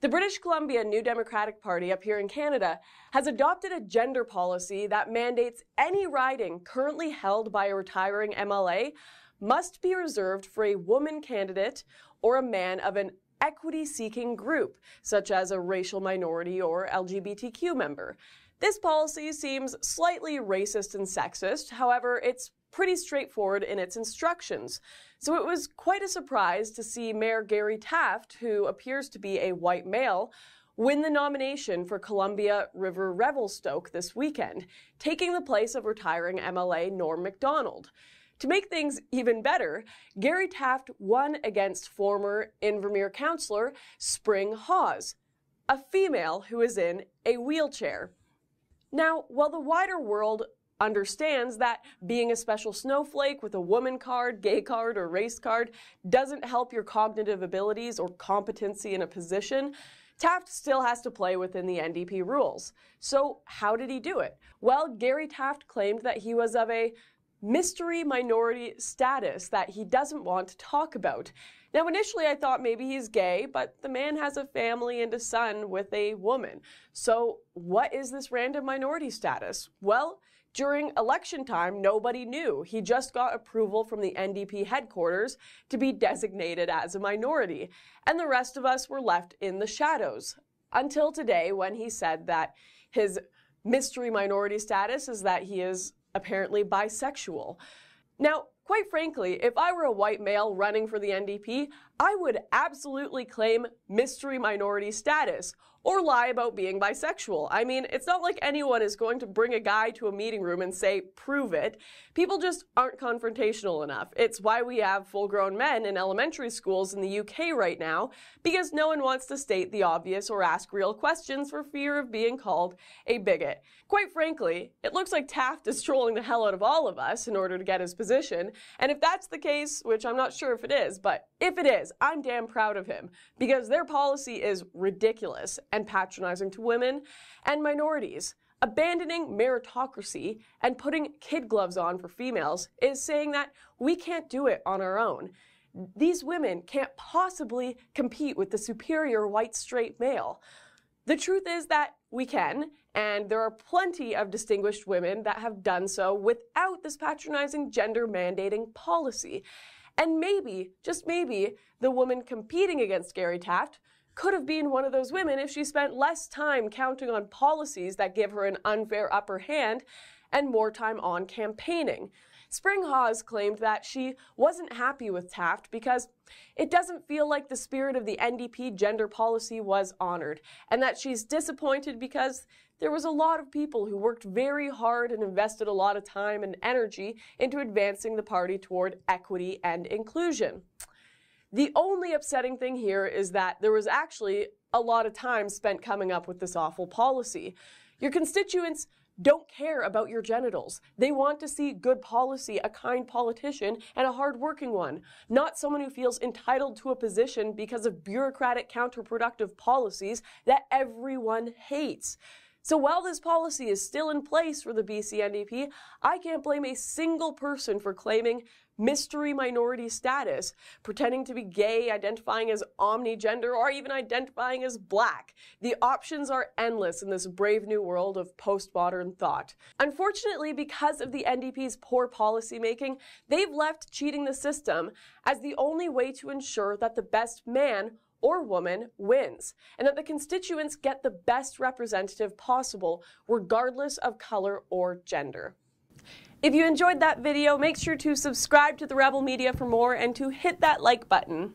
The British Columbia New Democratic Party up here in Canada has adopted a gender policy that mandates any riding currently held by a retiring MLA must be reserved for a woman candidate or a man of an equity-seeking group, such as a racial minority or LGBTQ member. This policy seems slightly racist and sexist, however, it's pretty straightforward in its instructions. So it was quite a surprise to see Mayor Gary Taft, who appears to be a white male, win the nomination for Columbia River Revelstoke this weekend, taking the place of retiring MLA Norm Macdonald. To make things even better, Gary Taft won against former Invermere councillor Spring Hawes, a female who is in a wheelchair. Now, while the wider world understands that being a special snowflake with a woman card, gay card, or race card doesn't help your cognitive abilities or competency in a position, Taft still has to play within the NDP rules. So how did he do it? Well, Gary Taft claimed that he was of a mystery minority status that he doesn't want to talk about. Now, initially I thought maybe he's gay, but the man has a family and a son with a woman. So what is this random minority status? Well, during election time, nobody knew. He just got approval from the NDP headquarters to be designated as a minority, and the rest of us were left in the shadows. Until today, when he said that his mystery minority status is that he is apparently bisexual. Now, quite frankly, if I were a white male running for the NDP, I would absolutely claim mystery minority status or lie about being bisexual. I mean, it's not like anyone is going to bring a guy to a meeting room and say, prove it. People just aren't confrontational enough. It's why we have full-grown men in elementary schools in the UK right now, because no one wants to state the obvious or ask real questions for fear of being called a bigot. Quite frankly, it looks like Taft is trolling the hell out of all of us in order to get his position, and if that's the case, which I'm not sure if it is, but if it is, I'm damn proud of him, because their policy is ridiculous and patronizing to women and minorities. Abandoning meritocracy and putting kid gloves on for females is saying that we can't do it on our own. These women can't possibly compete with the superior white straight male. The truth is that we can, and there are plenty of distinguished women that have done so without this patronizing gender mandating policy. And maybe, just maybe, the woman competing against Gary Taft could have been one of those women if she spent less time counting on policies that give her an unfair upper hand and more time on campaigning. Spring Hawes claimed that she wasn't happy with Taft because it doesn't feel like the spirit of the NDP gender policy was honored, and that she's disappointed because there was a lot of people who worked very hard and invested a lot of time and energy into advancing the party toward equity and inclusion. The only upsetting thing here is that there was actually a lot of time spent coming up with this awful policy. Your constituents don't care about your genitals. They want to see good policy, a kind politician, and a hard-working one, not someone who feels entitled to a position because of bureaucratic counterproductive policies that everyone hates. So while this policy is still in place for the BC NDP, I can't blame a single person for claiming mystery minority status, pretending to be gay, identifying as omnigender, or even identifying as black. The options are endless in this brave new world of postmodern thought. Unfortunately, because of the NDP's poor policymaking, they've left cheating the system as the only way to ensure that the best man or woman wins, and that the constituents get the best representative possible, regardless of color or gender. If you enjoyed that video, make sure to subscribe to The Rebel Media for more and to hit that like button.